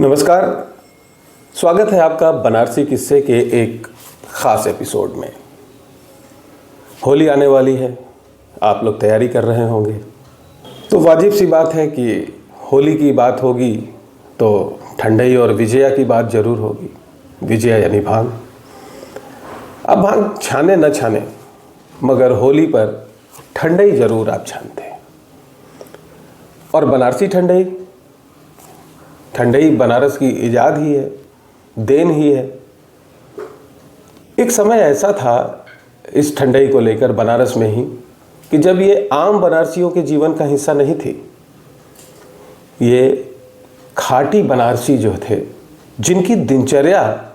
नमस्कार, स्वागत है आपका बनारसी किस्से के एक ख़ास एपिसोड में। होली आने वाली है, आप लोग तैयारी कर रहे होंगे, तो वाजिब सी बात है कि होली की बात होगी तो ठंडई और विजया की बात ज़रूर होगी। विजया यानी भांग। अब भांग छाने न छाने, मगर होली पर ठंडई ज़रूर आप छानते हैं। और बनारसी ठंडई बनारस की इजाद ही है, देन ही है। एक समय ऐसा था इस ठंडई को लेकर बनारस में ही कि जब ये आम बनारसियों के जीवन का हिस्सा नहीं थी। ये खाटी बनारसी जो थे, जिनकी दिनचर्या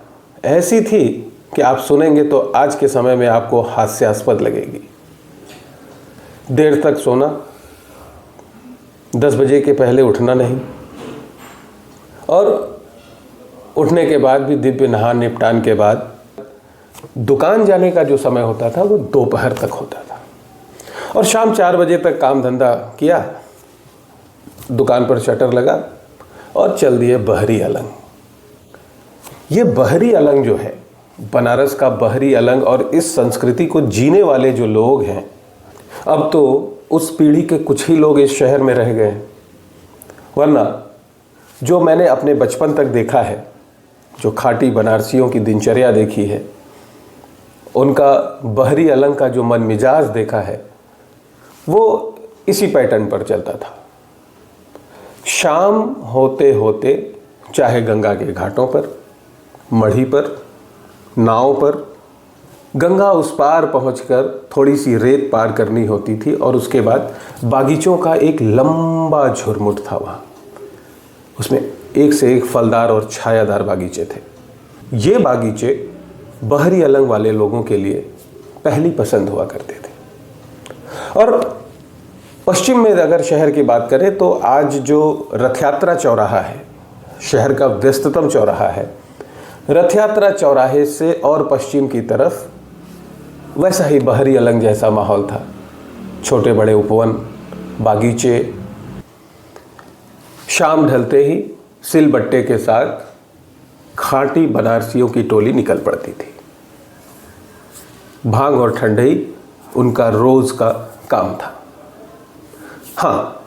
ऐसी थी कि आप सुनेंगे तो आज के समय में आपको हास्यास्पद लगेगी। देर तक सोना, 10 बजे के पहले उठना नहीं, और उठने के बाद भी दिव्य नहान निपटान के बाद दुकान जाने का जो समय होता था वो दोपहर तक होता था। और शाम 4 बजे तक काम धंधा किया, दुकान पर शटर लगा और चल दिए बहरी अलंग। ये बहरी अलंग जो है, बनारस का बहरी अलंग, और इस संस्कृति को जीने वाले जो लोग हैं, अब तो उस पीढ़ी के कुछ ही लोग इस शहर में रह गए, वरना जो मैंने अपने बचपन तक देखा है, जो खाटी बनारसियों की दिनचर्या देखी है, उनका बहरी अलंग का जो मन मिजाज देखा है, वो इसी पैटर्न पर चलता था। शाम होते होते चाहे गंगा के घाटों पर, मढ़ी पर, नाव पर, गंगा उस पार पहुंचकर थोड़ी सी रेत पार करनी होती थी, और उसके बाद बागीचों का एक लंबा झुरमुट था। वहाँ उसमें एक से एक फलदार और छायादार बागीचे थे। ये बागीचे बहरी अलंग वाले लोगों के लिए पहली पसंद हुआ करते थे। और पश्चिम में अगर शहर की बात करें तो आज जो रथ यात्रा चौराहा है, शहर का व्यस्ततम चौराहा है, रथ यात्रा चौराहे से और पश्चिम की तरफ वैसा ही बहरी अलंग जैसा माहौल था। छोटे बड़े उपवन, बागीचे, शाम ढलते ही सिलबट्टे के साथ खाटी बनारसियों की टोली निकल पड़ती थी। भांग और ठंडई उनका रोज का काम था। हाँ,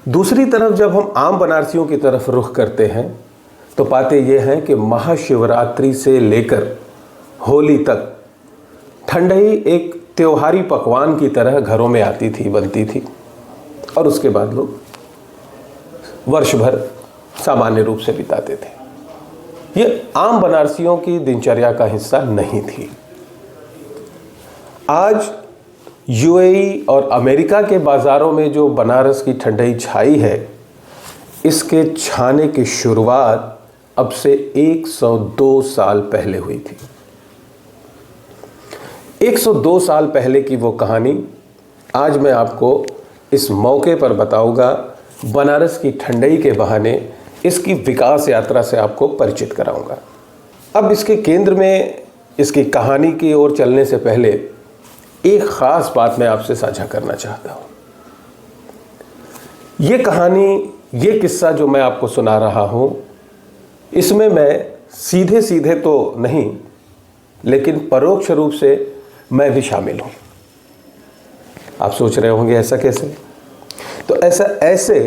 दूसरी तरफ जब हम आम बनारसियों की तरफ रुख करते हैं तो पाते ये हैं कि महाशिवरात्रि से लेकर होली तक ठंडई एक त्योहारी पकवान की तरह घरों में आती थी, बनती थी, और उसके बाद लोग वर्ष भर सामान्य रूप से बिताते थे। ये आम बनारसियों की दिनचर्या का हिस्सा नहीं थी। आज यूएई और अमेरिका के बाज़ारों में जो बनारस की ठंडई छाई है, इसके छाने की शुरुआत अब से 102 साल पहले हुई थी। 102 साल पहले की वो कहानी आज मैं आपको इस मौके पर बताऊंगा। बनारस की ठंडई के बहाने इसकी विकास यात्रा से आपको परिचित कराऊंगा। अब इसके केंद्र में इसकी कहानी की ओर चलने से पहले एक ख़ास बात मैं आपसे साझा करना चाहता हूँ। ये कहानी, ये किस्सा जो मैं आपको सुना रहा हूँ, इसमें मैं सीधे सीधे तो नहीं, लेकिन परोक्ष रूप से मैं भी शामिल हूँ। आप सोच रहे होंगे ऐसा कैसे? तो ऐसे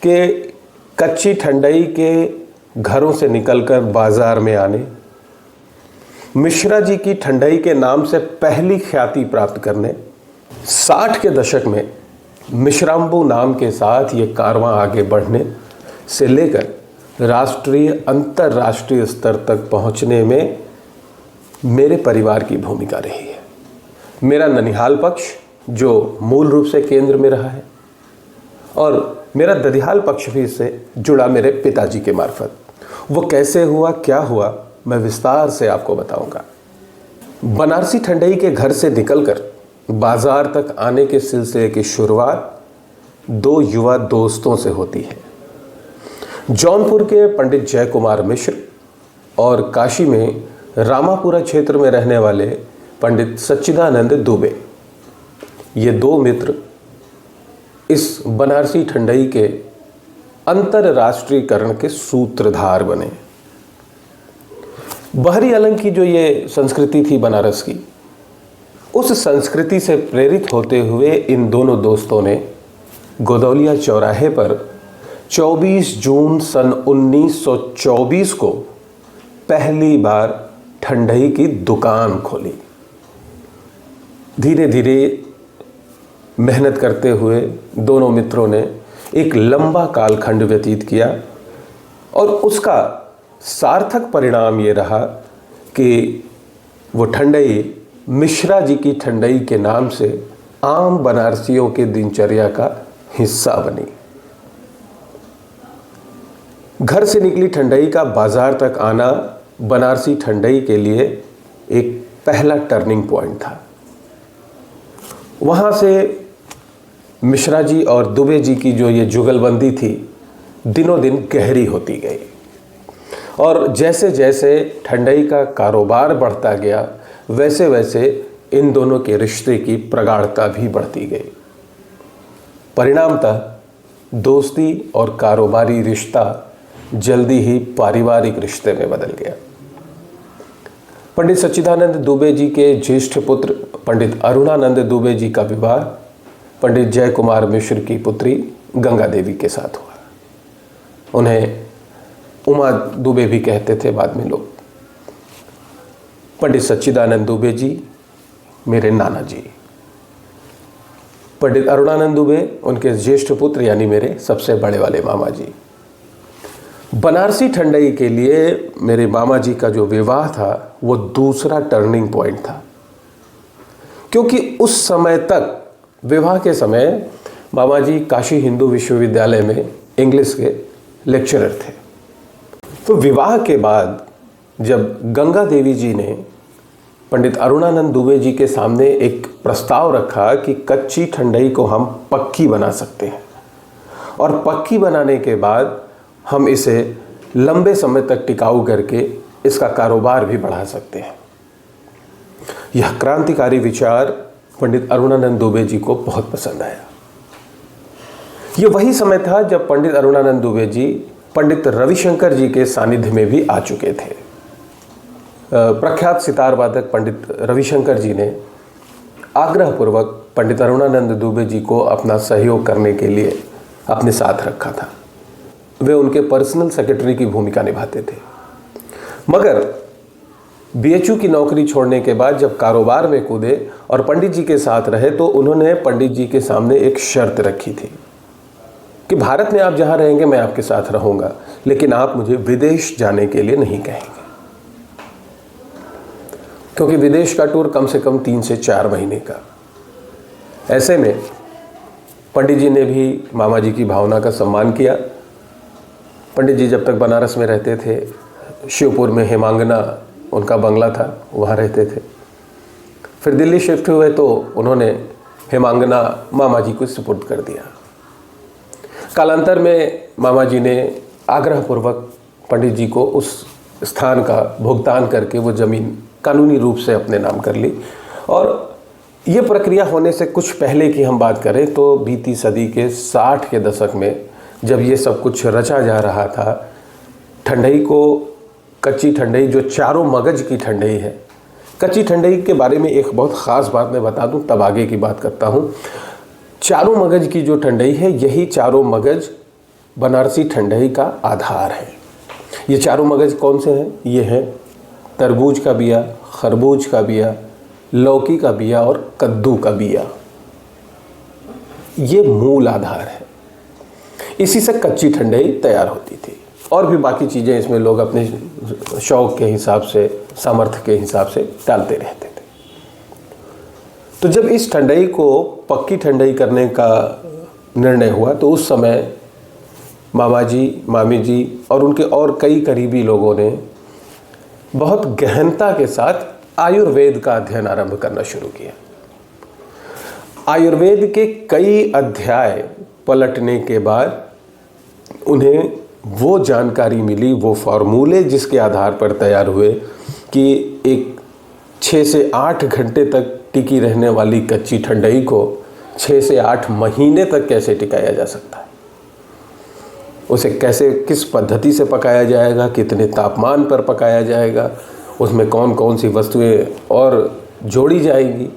कि कच्ची ठंडई के घरों से निकलकर बाजार में आने, मिश्रा जी की ठंडई के नाम से पहली ख्याति प्राप्त करने, 60 के दशक में मिश्राम्बू नाम के साथ ये कारवां आगे बढ़ने से लेकर राष्ट्रीय अंतर्राष्ट्रीय स्तर तक पहुंचने में मेरे परिवार की भूमिका रही है। मेरा ननिहाल पक्ष जो मूल रूप से केंद्र में रहा है, और मेरा ददिहाल पक्ष भी इससे जुड़ा मेरे पिताजी के मार्फत। वो कैसे हुआ, क्या हुआ, मैं विस्तार से आपको बताऊंगा। बनारसी ठंडई के घर से निकलकर बाजार तक आने के सिलसिले की शुरुआत 2 युवा दोस्तों से होती है। जौनपुर के पंडित जय कुमार मिश्र और काशी में रामापुरा क्षेत्र में रहने वाले पंडित सच्चिदानंद दुबे। ये 2 मित्र इस बनारसी ठंडई के अंतरराष्ट्रीयकरण के सूत्रधार बने। बहरी अलंग की जो ये संस्कृति थी बनारस की, उस संस्कृति से प्रेरित होते हुए इन दोनों दोस्तों ने गोदौलिया चौराहे पर 24 जून सन 1924 को पहली बार ठंडई की दुकान खोली। धीरे धीरे मेहनत करते हुए दोनों मित्रों ने एक लंबा कालखंड व्यतीत किया और उसका सार्थक परिणाम ये रहा कि वो ठंडई मिश्रा जी की ठंडई के नाम से आम बनारसियों के दिनचर्या का हिस्सा बनी। घर से निकली ठंडई का बाजार तक आना बनारसी ठंडई के लिए एक पहला टर्निंग पॉइंट था। वहाँ से मिश्रा जी और दुबे जी की जो ये जुगलबंदी थी दिनों दिन गहरी होती गई और जैसे जैसे ठंडई का कारोबार बढ़ता गया वैसे वैसे इन दोनों के रिश्ते की प्रगाढ़ता भी बढ़ती गई। परिणामतः दोस्ती और कारोबारी रिश्ता जल्दी ही पारिवारिक रिश्ते में बदल गया। पंडित सच्चिदानंद दुबे जी के ज्येष्ठ पुत्र पंडित अरुणानंद दुबे जी का विवाह पंडित जय कुमार मिश्र की पुत्री गंगा देवी के साथ हुआ। उन्हें उमा दुबे भी कहते थे बाद में लोग। पंडित सच्चिदानंद दुबे जी मेरे नाना जी, पंडित अरुणानंद दुबे उनके ज्येष्ठ पुत्र यानी मेरे सबसे बड़े वाले मामा जी। बनारसी ठंडई के लिए मेरे मामा जी का जो विवाह था वो दूसरा टर्निंग पॉइंट था, क्योंकि उस समय तक विवाह के समय मामा जी काशी हिंदू विश्वविद्यालय में इंग्लिश के लेक्चरर थे। तो विवाह के बाद जब गंगा देवी जी ने पंडित अरुणानंद दुबे जी के सामने एक प्रस्ताव रखा कि कच्ची ठंडई को हम पक्की बना सकते हैं और पक्की बनाने के बाद हम इसे लंबे समय तक टिकाऊ करके इसका कारोबार भी बढ़ा सकते हैं, यह क्रांतिकारी विचार पंडित अरुणानंद दुबे जी को बहुत पसंद आया। यह वही समय था जब पंडित अरुणानंद दुबे जी पंडित रविशंकर जी के सानिध्य में भी आ चुके थे। प्रख्यात सितार वादक पंडित रविशंकर जी ने आग्रहपूर्वक पंडित अरुणानंद दुबे जी को अपना सहयोग करने के लिए अपने साथ रखा था। वे उनके पर्सनल सेक्रेटरी की भूमिका निभाते थे। मगर बीएचयू की नौकरी छोड़ने के बाद जब कारोबार में कूदे और पंडित जी के साथ रहे तो उन्होंने पंडित जी के सामने एक शर्त रखी थी कि भारत में आप जहाँ रहेंगे मैं आपके साथ रहूँगा, लेकिन आप मुझे विदेश जाने के लिए नहीं कहेंगे, क्योंकि विदेश का टूर कम से कम 3 से 4 महीने का। ऐसे में पंडित जी ने भी मामा जी की भावना का सम्मान किया। पंडित जी जब तक बनारस में रहते थे, शिवपुर में हेमांगना उनका बंगला था, वहाँ रहते थे। फिर दिल्ली शिफ्ट हुए तो उन्होंने हेमांगना मामा जी को सुपुर्द कर दिया। कालांतर में मामा जी ने आग्रहपूर्वक पंडित जी को उस स्थान का भुगतान करके वो ज़मीन कानूनी रूप से अपने नाम कर ली। और ये प्रक्रिया होने से कुछ पहले की हम बात करें तो बीती सदी के 60 के दशक में जब ये सब कुछ रचा जा रहा था, ठंडई को, कच्ची ठंडई जो चारों मगज की ठंडई है, कच्ची ठंडई के बारे में एक बहुत ख़ास बात मैं बता दूं, तब आगे की बात करता हूं। चारों मगज की जो ठंडई है, यही चारों मगज बनारसी ठंडई का आधार है। ये चारों मगज कौन से हैं? ये हैं तरबूज का बिया, खरबूज का बिया, लौकी का बिया और कद्दू का बिया। ये मूल आधार है। इसी से कच्ची ठंडई तैयार होती थी और भी बाकी चीज़ें इसमें लोग अपने शौक़ के हिसाब से, सामर्थ्य के हिसाब से डालते रहते थे। तो जब इस ठंडई को पक्की ठंडई करने का निर्णय हुआ तो उस समय मामा जी, मामी जी और उनके और कई करीबी लोगों ने बहुत गहनता के साथ आयुर्वेद का अध्ययन आरंभ करना शुरू किया। आयुर्वेद के कई अध्याय पलटने के बाद उन्हें वो जानकारी मिली, वो फॉर्मूले जिसके आधार पर तैयार हुए कि एक 6 से 8 घंटे तक टिकी रहने वाली कच्ची ठंडई को 6 से 8 महीने तक कैसे टिकाया जा सकता है। उसे कैसे, किस पद्धति से पकाया जाएगा, कितने तापमान पर पकाया जाएगा, उसमें कौन कौन सी वस्तुएं और जोड़ी जाएंगी,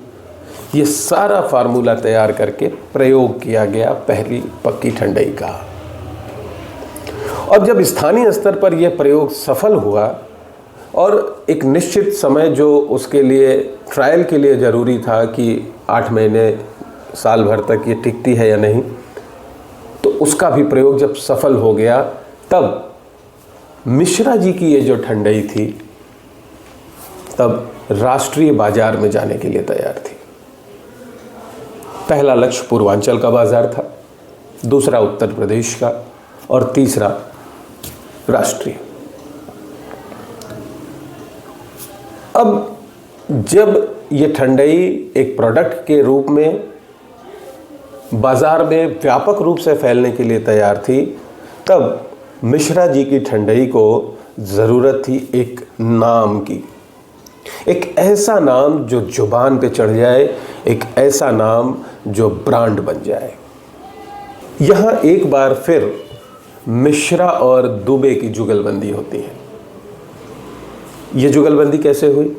ये सारा फार्मूला तैयार करके प्रयोग किया गया पहली पक्की ठंडई का। और जब स्थानीय स्तर पर यह प्रयोग सफल हुआ और एक निश्चित समय जो उसके लिए ट्रायल के लिए ज़रूरी था कि 8 महीने साल भर तक ये टिकती है या नहीं, तो उसका भी प्रयोग जब सफल हो गया, तब मिश्रा जी की ये जो ठंडई थी तब राष्ट्रीय बाजार में जाने के लिए तैयार थी। पहला लक्ष्य पूर्वांचल का बाजार था, दूसरा उत्तर प्रदेश का और तीसरा राष्ट्रीय। अब जब ये ठंडई एक प्रोडक्ट के रूप में बाजार में व्यापक रूप से फैलने के लिए तैयार थी, तब मिश्रा जी की ठंडई को ज़रूरत थी एक नाम की, एक ऐसा नाम जो जुबान पे चढ़ जाए, एक ऐसा नाम जो ब्रांड बन जाए। यहाँ एक बार फिर मिश्रा और दुबे की जुगलबंदी होती है। ये जुगलबंदी कैसे हुई?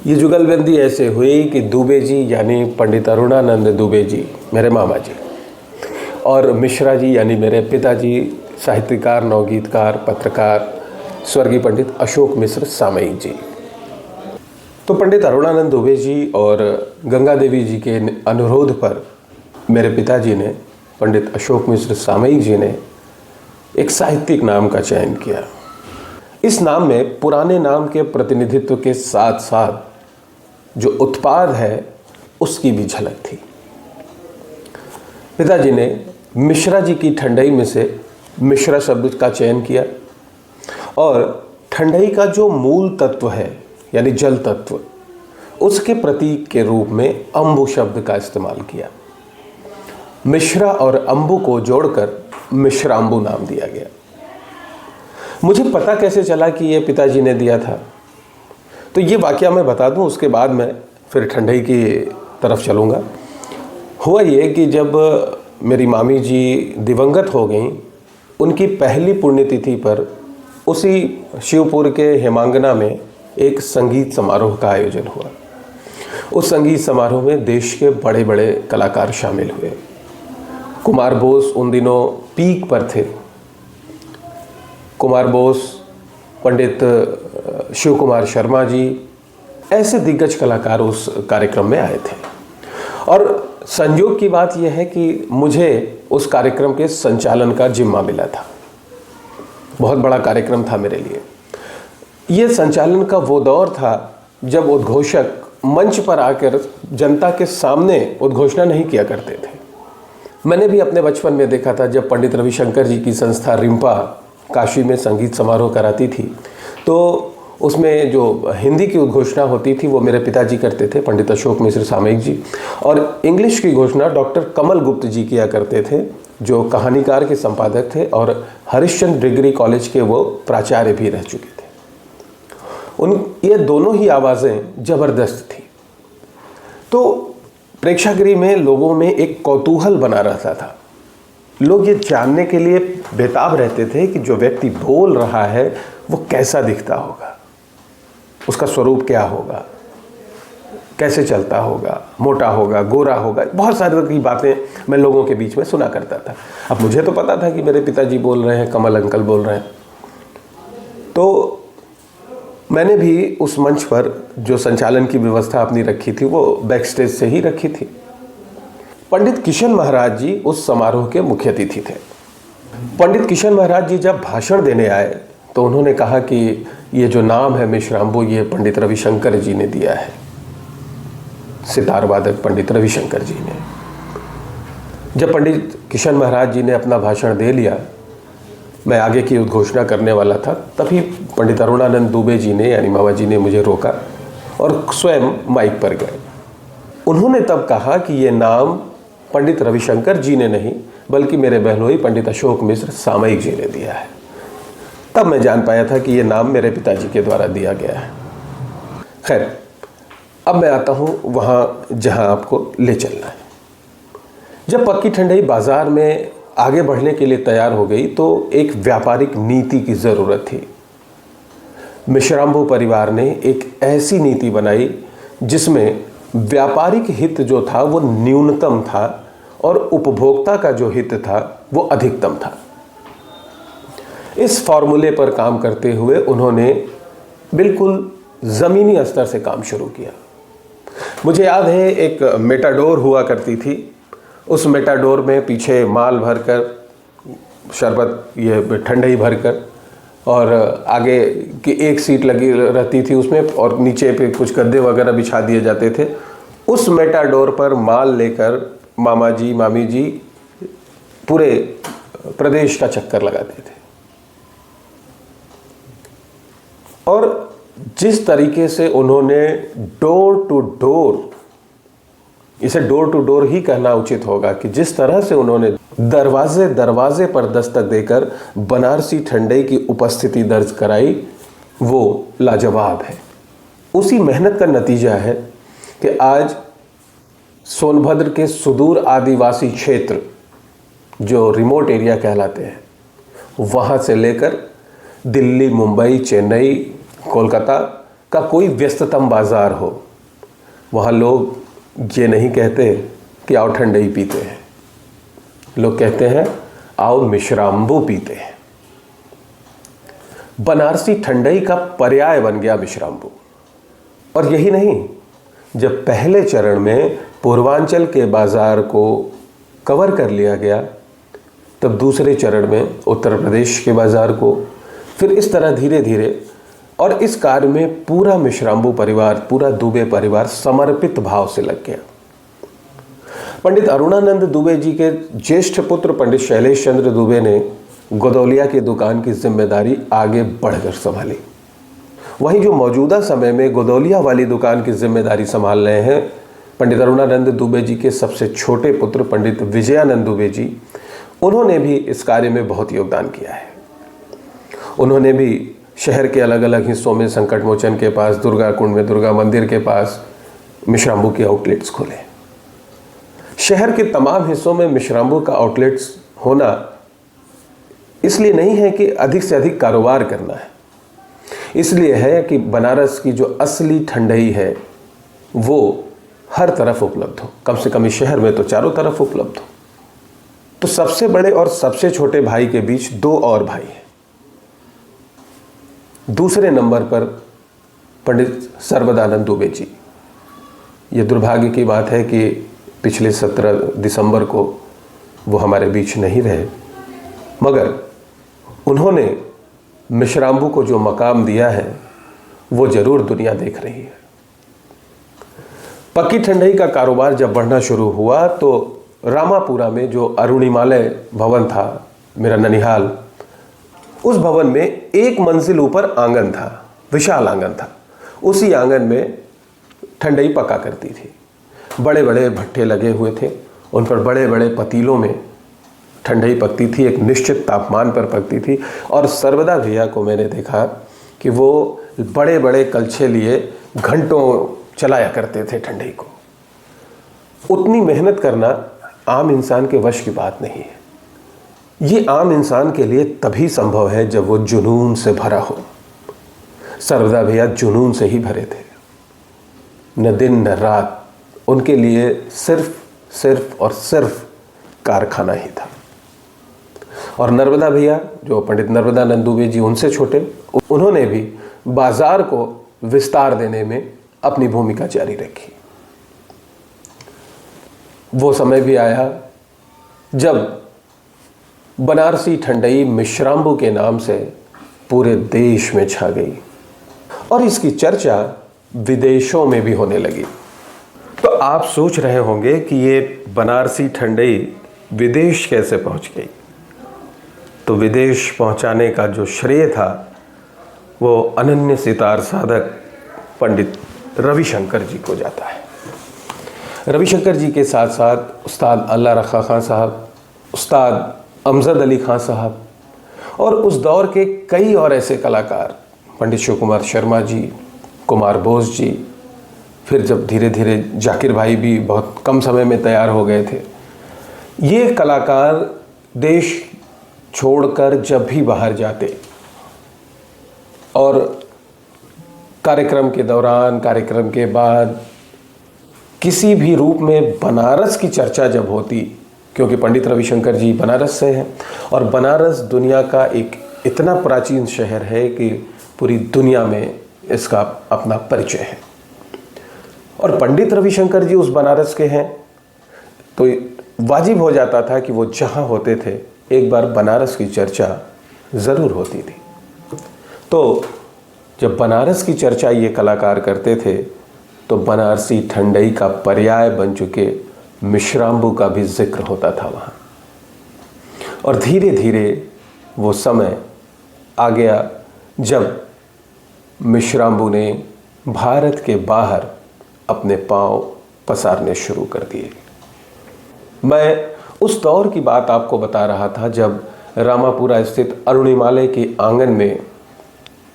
ये जुगलबंदी ऐसे हुई कि दुबे जी यानी पंडित अरुणानंद दुबे जी, मेरे मामा जी, और मिश्रा जी यानी मेरे पिताजी, साहित्यकार, नवगीतकार, पत्रकार, स्वर्गीय पंडित अशोक मिश्र सामयिक जी। तो पंडित अरुणानंद दुबे जी और गंगा देवी जी के अनुरोध पर मेरे पिताजी ने, पंडित अशोक मिश्र सामयिक जी ने एक साहित्यिक नाम का चयन किया। इस नाम में पुराने नाम के प्रतिनिधित्व के साथ साथ जो उत्पाद है उसकी भी झलक थी। पिताजी ने मिश्रा जी की ठंडई में से मिश्रा शब्द का चयन किया और ठंडई का जो मूल तत्व है यानी जल तत्व, उसके प्रतीक के रूप में अम्बु शब्द का इस्तेमाल किया। मिश्रा और अम्बु को जोड़कर मिश्राम्बु नाम दिया गया। मुझे पता कैसे चला कि ये पिताजी ने दिया था, तो ये वाकया मैं बता दूं, उसके बाद मैं फिर ठंडई की तरफ चलूँगा। हुआ ये कि जब मेरी मामी जी दिवंगत हो गईं, उनकी पहली पुण्यतिथि पर उसी शिवपुर के हेमांगना में एक संगीत समारोह का आयोजन हुआ। उस संगीत समारोह में देश के बड़े बड़े कलाकार शामिल हुए। कुमार बोस उन दिनों पीक पर थे। कुमार बोस, पंडित शिव कुमार शर्मा जी, ऐसे दिग्गज कलाकार उस कार्यक्रम में आए थे। और संयोग की बात यह है कि मुझे उस कार्यक्रम के संचालन का जिम्मा मिला था। बहुत बड़ा कार्यक्रम था मेरे लिए। ये संचालन का वो दौर था जब उद्घोषक मंच पर आकर जनता के सामने उद्घोषणा नहीं किया करते थे। मैंने भी अपने बचपन में देखा था, जब पंडित रविशंकर जी की संस्था रिम्पा काशी में संगीत समारोह कराती थी, तो उसमें जो हिंदी की उद्घोषणा होती थी वो मेरे पिताजी करते थे, पंडित अशोक मिश्र सामयिक जी, और इंग्लिश की घोषणा डॉक्टर कमल गुप्त जी किया करते थे, जो कहानीकार के संपादक थे और हरिश्चंद्र डिग्री कॉलेज के वो प्राचार्य भी रह चुके थे। ये दोनों ही आवाज़ें ज़बरदस्त थी। तो प्रेक्षागृह में लोगों में एक कौतूहल बना रहता था। लोग ये जानने के लिए बेताब रहते थे कि जो व्यक्ति बोल रहा है वो कैसा दिखता होगा, उसका स्वरूप क्या होगा, कैसे चलता होगा, मोटा होगा, गोरा होगा। बहुत सारी की बातें मैं लोगों के बीच में सुना करता था। अब मुझे तो पता था कि मेरे पिताजी बोल रहे हैं, कमल अंकल बोल रहे हैं, तो मैंने भी उस मंच पर जो संचालन की व्यवस्था अपनी रखी थी वो बैक स्टेज से ही रखी थी। पंडित किशन महाराज जी उस समारोह के मुख्य अतिथि थे। पंडित किशन महाराज जी जब भाषण देने आए तो उन्होंने कहा कि ये जो नाम है मिश्राम्बु, ये पंडित रविशंकर जी ने दिया है, सितार वादक पंडित रविशंकर जी ने। जब पंडित किशन महाराज जी ने अपना भाषण दे लिया, मैं आगे की उद्घोषणा करने वाला था, तभी पंडित अरुणानंद दुबे जी ने यानी मामा जी ने मुझे रोका और स्वयं माइक पर गए। उन्होंने तब कहा कि ये नाम पंडित रविशंकर जी ने नहीं बल्कि मेरे बहनोई पंडित अशोक मिश्र सामयिक जी ने दिया है। तब मैं जान पाया था कि ये नाम मेरे पिताजी के द्वारा दिया गया है। खैर, अब मैं आता हूँ वहाँ जहाँ आपको ले चलना है। जब पक्की ठंडई बाज़ार में आगे बढ़ने के लिए तैयार हो गई तो एक व्यापारिक नीति की ज़रूरत थी। मिश्राम्बू परिवार ने एक ऐसी नीति बनाई जिसमें व्यापारिक हित जो था वो न्यूनतम था और उपभोक्ता का जो हित था वो अधिकतम था। इस फॉर्मूले पर काम करते हुए उन्होंने बिल्कुल ज़मीनी स्तर से काम शुरू किया। मुझे याद है एक मेटाडोर हुआ करती थी, उस मेटाडोर में पीछे माल भरकर, शरबत ये ठंडाई भरकर, और आगे की एक सीट लगी रहती थी उसमें, और नीचे पे कुछ गद्दे वगैरह बिछा दिए जाते थे। उस मेटाडोर पर माल लेकर मामा जी मामी जी पूरे प्रदेश का चक्कर लगाते थे। और जिस तरीके से उन्होंने डोर टू डोर, इसे डोर टू डोर ही कहना उचित होगा, कि जिस तरह से उन्होंने दरवाजे दरवाजे पर दस्तक देकर बनारसी ठंडाई की उपस्थिति दर्ज कराई, वो लाजवाब है। उसी मेहनत का नतीजा है कि आज सोनभद्र के सुदूर आदिवासी क्षेत्र जो रिमोट एरिया कहलाते हैं, वहाँ से लेकर दिल्ली, मुंबई, चेन्नई, कोलकाता का कोई व्यस्ततम बाज़ार हो, वहाँ लोग ये नहीं कहते कि आओ ठंडाई पीते हैं, लोग कहते हैं आओ मिश्राम्बू पीते हैं। बनारसी ठंडाई का पर्याय बन गया मिश्राम्बू। और यही नहीं, जब पहले चरण में पूर्वांचल के बाज़ार को कवर कर लिया गया, तब दूसरे चरण में उत्तर प्रदेश के बाज़ार को, फिर इस तरह धीरे धीरे, और इस कार्य में पूरा मिश्राम्बू परिवार, पूरा दुबे परिवार समर्पित भाव से लग गया। पंडित अरुणानंद दुबे जी के ज्येष्ठ पुत्र पंडित शैलेश चंद्र दुबे ने गोदौलिया की दुकान की जिम्मेदारी आगे बढ़कर संभाली। वहीं जो मौजूदा समय में गोदौलिया वाली दुकान की जिम्मेदारी संभाल रहे हैं पंडित अरुणानंद दुबे जी के सबसे छोटे पुत्र पंडित विजयानंद दुबे जी, उन्होंने भी इस कार्य में बहुत योगदान किया है। उन्होंने भी शहर के अलग अलग हिस्सों में, संकट मोचन के पास, दुर्गा कुंड में, दुर्गा मंदिर के पास मिश्राम्बू के आउटलेट्स खोले। शहर के तमाम हिस्सों में मिश्राम्बू का आउटलेट्स होना इसलिए नहीं है कि अधिक से अधिक कारोबार करना है, इसलिए है कि बनारस की जो असली ठंडाई है वो हर तरफ उपलब्ध हो, कम से कम इस शहर में तो चारों तरफ उपलब्ध हो। तो सबसे बड़े और सबसे छोटे भाई के बीच दो और भाई हैं। दूसरे नंबर पर पंडित सर्वदानंद दुबे जी। ये दुर्भाग्य की बात है कि पिछले 17 दिसंबर को वो हमारे बीच नहीं रहे, मगर उन्होंने मिश्राम्बू को जो मकाम दिया है वो ज़रूर दुनिया देख रही है। पक्की ठंडाई का कारोबार जब बढ़ना शुरू हुआ तो रामापुरा में जो अरुणिमालय भवन था, मेरा ननिहाल, उस भवन में एक मंजिल ऊपर आंगन था, विशाल आंगन था। उसी आंगन में ठंडाई पका करती थी। बड़े बड़े भट्टे लगे हुए थे, उन पर बड़े बड़े पतीलों में ठंडाई पकती थी, एक निश्चित तापमान पर पकती थी। और सर्वदा भैया को मैंने देखा कि वो बड़े बड़े कलछे लिए घंटों चलाया करते थे ठंडाई को। उतनी मेहनत करना आम इंसान के वश की बात नहीं है। ये आम इंसान के लिए तभी संभव है जब वो जुनून से भरा हो। सर्वदा भैया जुनून से ही भरे थे। न दिन न रात उनके लिए सिर्फ और सिर्फ कारखाना ही था। और नर्मदा भैया, जो पंडित नर्मदानंद दुबे जी उनसे छोटे, उन्होंने भी बाजार को विस्तार देने में अपनी भूमिका जारी रखी। वो समय भी आया जब बनारसी ठंडाई मिश्राम्बू के नाम से पूरे देश में छा गई और इसकी चर्चा विदेशों में भी होने लगी। तो आप सोच रहे होंगे कि ये बनारसी ठंडाई विदेश कैसे पहुंच गई। तो विदेश पहुंचाने का जो श्रेय था वो अनन्य सितार साधक पंडित रविशंकर जी को जाता है। रविशंकर जी के साथ साथ उस्ताद अल्लाह रखा खां साहब, उस्ताद अमजद अली खां साहब और उस दौर के कई और ऐसे कलाकार, पंडित शिव कुमार शर्मा जी, कुमार बोस जी, फिर जब धीरे धीरे जाकिर भाई भी बहुत कम समय में तैयार हो गए थे। ये कलाकार देश छोड़कर जब भी बाहर जाते और कार्यक्रम के दौरान, कार्यक्रम के बाद किसी भी रूप में बनारस की चर्चा जब होती, क्योंकि पंडित रविशंकर जी बनारस से हैं और बनारस दुनिया का एक इतना प्राचीन शहर है कि पूरी दुनिया में इसका अपना परिचय है, और पंडित रविशंकर जी उस बनारस के हैं, तो वाजिब हो जाता था कि वो जहाँ होते थे एक बार बनारस की चर्चा ज़रूर होती थी। तो जब बनारस की चर्चा ये कलाकार करते थे तो बनारसी ठंडई का पर्याय बन चुके मिश्राम्बू का भी जिक्र होता था वहाँ। और धीरे धीरे वो समय आ गया जब मिश्राम्बू ने भारत के बाहर अपने पांव पसारने शुरू कर दिए। मैं उस दौर की बात आपको बता रहा था जब रामापुरा स्थित अरुणिमालय के आंगन में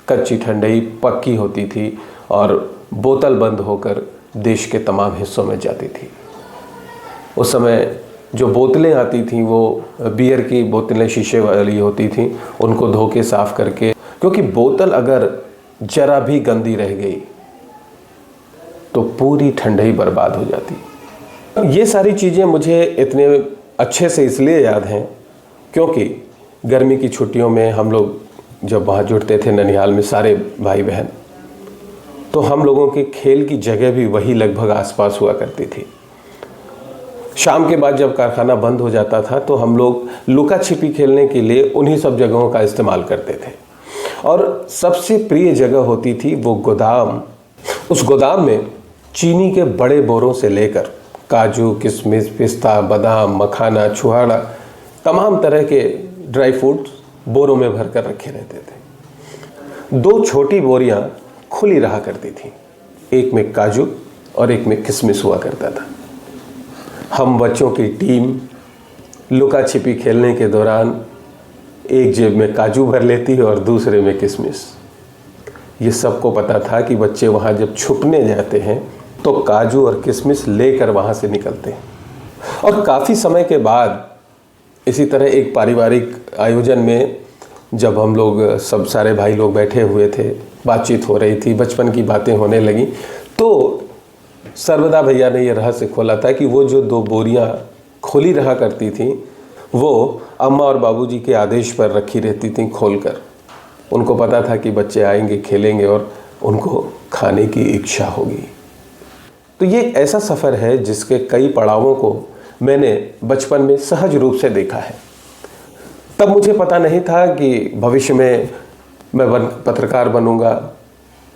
कच्ची ठंडई पक्की होती थी और बोतल बंद होकर देश के तमाम हिस्सों में जाती थी। उस समय जो बोतलें आती थीं वो बियर की बोतलें शीशे वाली होती थीं, उनको धो के साफ़ करके, क्योंकि बोतल अगर जरा भी गंदी रह गई तो पूरी ठंडई बर्बाद हो जाती। ये सारी चीज़ें मुझे इतने अच्छे से इसलिए याद हैं क्योंकि गर्मी की छुट्टियों में हम लोग जब वहाँ जुड़ते थे ननिहाल में सारे भाई बहन, तो हम लोगों के खेल की जगह भी वही लगभग आसपास हुआ करती थी। शाम के बाद जब कारखाना बंद हो जाता था तो हम लोग लुका छिपी खेलने के लिए उन्हीं सब जगहों का इस्तेमाल करते थे, और सबसे प्रिय जगह होती थी वो गोदाम। उस गोदाम में चीनी के बड़े बोरों से लेकर काजू, किशमिश, पिस्ता, बादाम, मखाना, छुहाड़ा, तमाम तरह के ड्राई फ्रूट्स बोरों में भरकर रखे रहते थे। 2 छोटी बोरियां खुली रहा करती थी, एक में काजू और एक में किशमिश हुआ करता था। हम बच्चों की टीम लुका छिपी खेलने के दौरान एक जेब में काजू भर लेती और दूसरे में किशमिश। ये सबको पता था कि बच्चे वहाँ जब छुपने जाते हैं तो काजू और किशमिश लेकर वहाँ से निकलते हैं। और काफ़ी समय के बाद इसी तरह एक पारिवारिक आयोजन में जब हम लोग सब सारे भाई लोग बैठे हुए थे, बातचीत हो रही थी, बचपन की बातें होने लगी, तो सर्वदा भैया ने ये रहस्य खोला था कि वो जो 2 बोरियां खुली रहा करती थी वो अम्मा और बाबूजी के आदेश पर रखी रहती थी खोलकर। उनको पता था कि बच्चे आएंगे, खेलेंगे और उनको खाने की इच्छा होगी। तो ये ऐसा सफ़र है जिसके कई पड़ावों को मैंने बचपन में सहज रूप से देखा है। तब मुझे पता नहीं था कि भविष्य में मैं पत्रकार बनूंगा,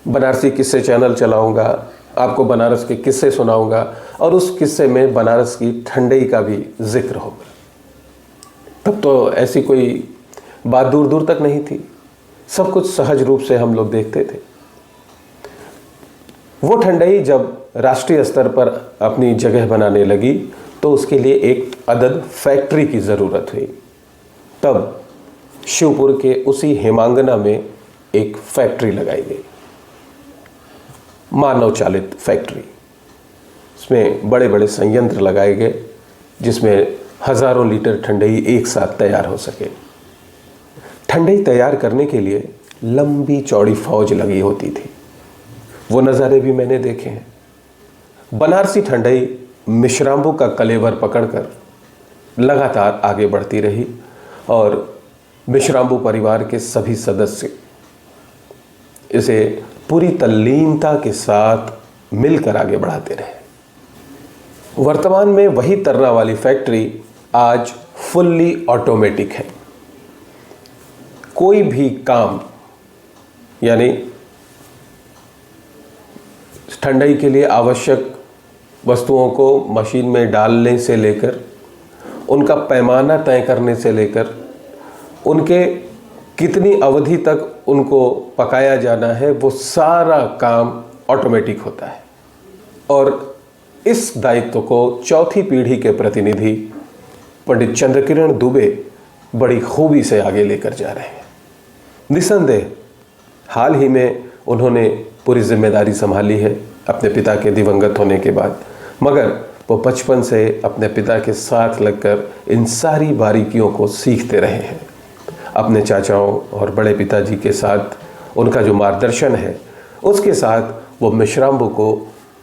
बनारसी किस्से चैनल चलाऊंगा, आपको बनारस के किस्से सुनाऊंगा और उस किस्से में बनारस की ठंडई का भी जिक्र होगा। तब तो ऐसी कोई बात दूर दूर तक नहीं थी, सब कुछ सहज रूप से हम लोग देखते थे। वो ठंडई जब राष्ट्रीय स्तर पर अपनी जगह बनाने लगी तो उसके लिए एक अदद फैक्ट्री की ज़रूरत हुई। तब शिवपुर के उसी हेमांगना में एक फैक्ट्री लगाई गई, मानव चालित फैक्ट्री। इसमें बड़े बड़े संयंत्र लगाए गए जिसमें हज़ारों लीटर ठंडई एक साथ तैयार हो सके। ठंडई तैयार करने के लिए लंबी चौड़ी फौज लगी होती थी, वो नज़ारे भी मैंने देखे हैं। बनारसी ठंडई मिश्राम्बू का कलेवर पकड़कर लगातार आगे बढ़ती रही और मिश्राम्बू परिवार के सभी सदस्य इसे पूरी तल्लीनता के साथ मिलकर आगे बढ़ाते रहे। वर्तमान में वही तरना वाली फैक्ट्री आज फुल्ली ऑटोमेटिक है। कोई भी काम, यानी ठंडई के लिए आवश्यक वस्तुओं को मशीन में डालने से लेकर, उनका पैमाना तय करने से लेकर, उनके कितनी अवधि तक उनको पकाया जाना है, वो सारा काम ऑटोमेटिक होता है। और इस दायित्व को चौथी पीढ़ी के प्रतिनिधि पंडित चंद्रकिरण दुबे बड़ी खूबी से आगे लेकर जा रहे हैं। निसंदेह हाल ही में उन्होंने पूरी जिम्मेदारी संभाली है अपने पिता के दिवंगत होने के बाद, मगर वो बचपन से अपने पिता के साथ लगकर इन सारी बारीकियों को सीखते रहे हैं। अपने चाचाओं और बड़े पिताजी के साथ उनका जो मार्गदर्शन है, उसके साथ वो मिश्राम्बू को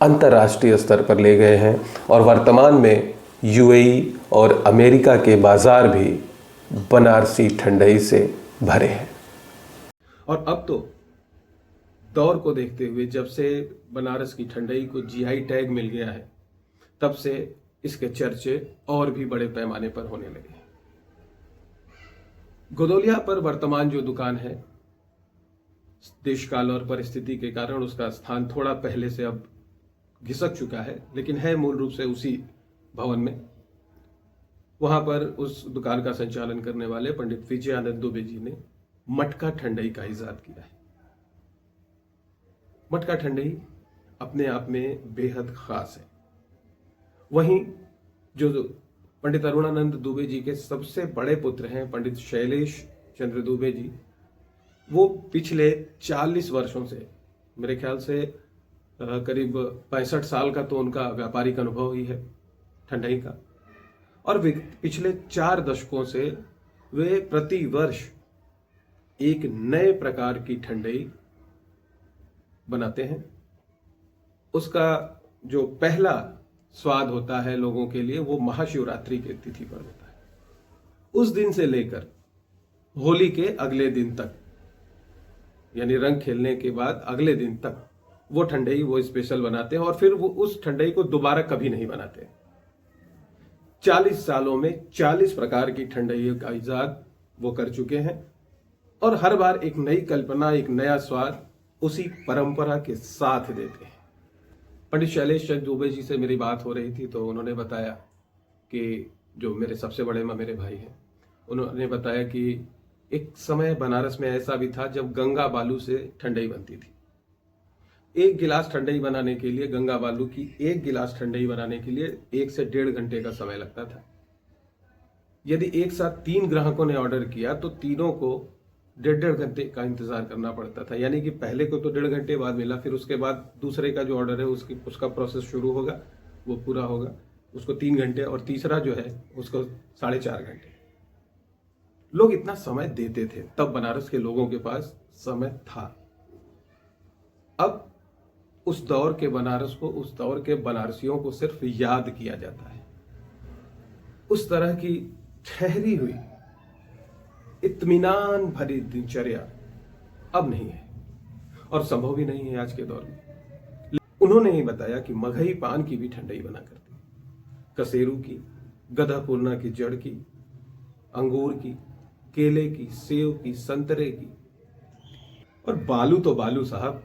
अंतर्राष्ट्रीय स्तर पर ले गए हैं और वर्तमान में यूएई और अमेरिका के बाज़ार भी बनारसी ठंडई से भरे हैं। और अब तो दौर को देखते हुए, जब से बनारस की ठंडई को जीआई टैग मिल गया है, तब से इसके चर्चे और भी बड़े पैमाने पर होने लगे। गोदोलिया पर वर्तमान जो दुकान है, देश काल और परिस्थिति के कारण उसका स्थान थोड़ा पहले से अब घिसक चुका है, लेकिन है मूल रूप से उसी भवन में। वहां पर उस दुकान का संचालन करने वाले पंडित विजयानंद दुबे जी ने मटका ठंडई का इजाद किया है। मटका ठंडई अपने आप में बेहद खास है। वहीं जो पंडित अरुणानंद दुबे जी के सबसे बड़े पुत्र हैं पंडित शैलेश चंद्र दुबे जी, वो पिछले 40 वर्षों से, मेरे ख्याल से करीब 65 साल का तो उनका व्यापारिक अनुभव ही है ठंडई का, और पिछले 4 दशकों से वे प्रति वर्ष एक नए प्रकार की ठंडई बनाते हैं। उसका जो पहला स्वाद होता है लोगों के लिए, वो महाशिवरात्रि के तिथि पर होता है। उस दिन से लेकर होली के अगले दिन तक, यानी रंग खेलने के बाद अगले दिन तक वो ठंडई वो स्पेशल बनाते हैं, और फिर वो उस ठंडई को दोबारा कभी नहीं बनाते। 40 सालों में 40 प्रकार की ठंडई का इजाद वो कर चुके हैं, और हर बार एक नई कल्पना, एक नया स्वाद उसी परंपरा के साथ देते हैं। पंडित शैलेश चंद्र दुबे जी से मेरी बात हो रही थी, तो उन्होंने बताया कि जो मेरे सबसे बड़े मेरे भाई हैं, उन्होंने बताया कि एक समय बनारस में ऐसा भी था जब गंगा बालू से ठंडई बनती थी। एक गिलास ठंडई बनाने के लिए, गंगा बालू की एक गिलास ठंडई बनाने के लिए 1 से 1.5 घंटे का समय लगता था। यदि एक साथ 3 ग्राहकों ने ऑर्डर किया तो तीनों को 1.5 घंटे का इंतजार करना पड़ता था। यानी कि पहले को तो 1.5 घंटे बाद मिला, फिर उसके बाद दूसरे का जो ऑर्डर है उसका प्रोसेस शुरू होगा, वो पूरा होगा, उसको 3 घंटे, और तीसरा जो है उसको 4.5 घंटे। लोग इतना समय देते थे, तब बनारस के लोगों के पास समय था। अब उस दौर के बनारस को, उस दौर के बनारसियों को सिर्फ याद किया जाता है। उस तरह की ठहरी हुई इत्मीनान भरी दिनचर्या अब नहीं है, और संभव भी नहीं है आज के दौर में। उन्होंने ही बताया कि मगही पान की भी ठंडई बना करती, कसेरू की, गधापूर्णा की जड़ की, अंगूर की, केले की, सेव की, संतरे की। और बालू तो बालू साहब,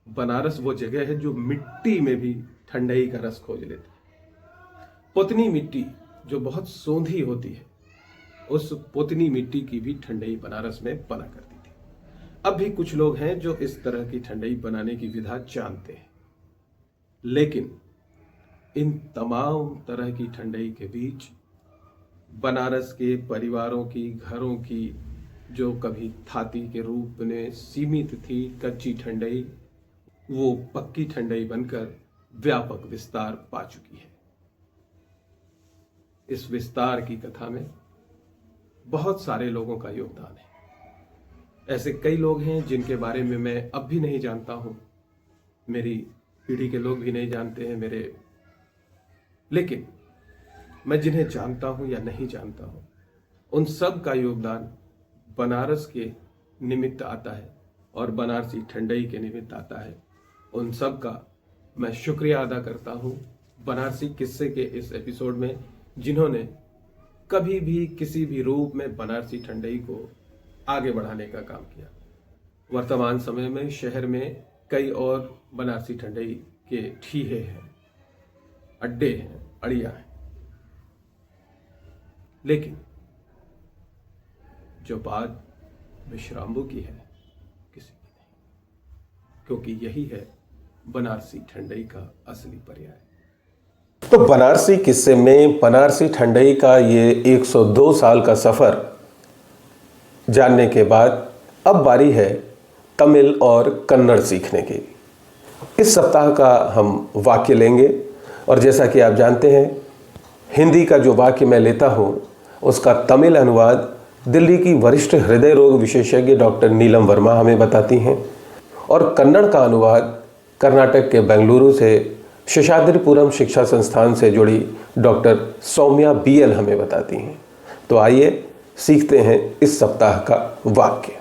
बनारस वो जगह है जो मिट्टी में भी ठंडई का रस खोज लेती है। पोतनी मिट्टी जो बहुत सोंधी होती है, उस पोतनी मिट्टी की भी ठंडई बनारस में बना करती थी। अब भी कुछ लोग हैं जो इस तरह की ठंडई बनाने की विधा जानते हैं, लेकिन इन तमाम तरह की ठंडई के बीच बनारस के परिवारों की, घरों की, जो कभी थाती के रूप में सीमित थी कच्ची ठंडई, वो पक्की ठंडई बनकर व्यापक विस्तार पा चुकी है। इस विस्तार की कथा में बहुत सारे लोगों का योगदान है। ऐसे कई लोग हैं जिनके बारे में मैं अब भी नहीं जानता हूं, मेरी पीढ़ी के लोग भी नहीं जानते हैं मेरे, लेकिन मैं जिन्हें जानता हूं या नहीं जानता हूं, उन सब का योगदान बनारस के निमित्त आता है और बनारसी ठंडई के निमित्त आता है। उन सब का मैं शुक्रिया अदा करता हूं बनारसी किस्से के इस एपिसोड में, जिन्होंने कभी भी किसी भी रूप में बनारसी ठंडई को आगे बढ़ाने का काम किया। वर्तमान समय में शहर में कई और बनारसी ठंडई के ठीहे हैं, अड्डे हैं, अड़िया हैं, लेकिन जो बात विश्राम्बू की है, किसी की नहीं, क्योंकि यही है बनारसी ठंडई का असली पर्याय। तो बनारसी किस्से में बनारसी ठंडई का ये 102 साल का सफर जानने के बाद अब बारी है तमिल और कन्नड़ सीखने की। इस सप्ताह का हम वाक्य लेंगे और जैसा कि आप जानते हैं, हिंदी का जो वाक्य मैं लेता हूँ उसका तमिल अनुवाद दिल्ली की वरिष्ठ हृदय रोग विशेषज्ञ डॉक्टर नीलम वर्मा हमें बताती हैं और कन्नड़ का अनुवाद कर्नाटक के बेंगलुरु से शेषाद्रिपुरम शिक्षा संस्थान से जुड़ी डॉक्टर सौम्या BL हमें बताती हैं। तो आइए सीखते हैं इस सप्ताह का वाक्य।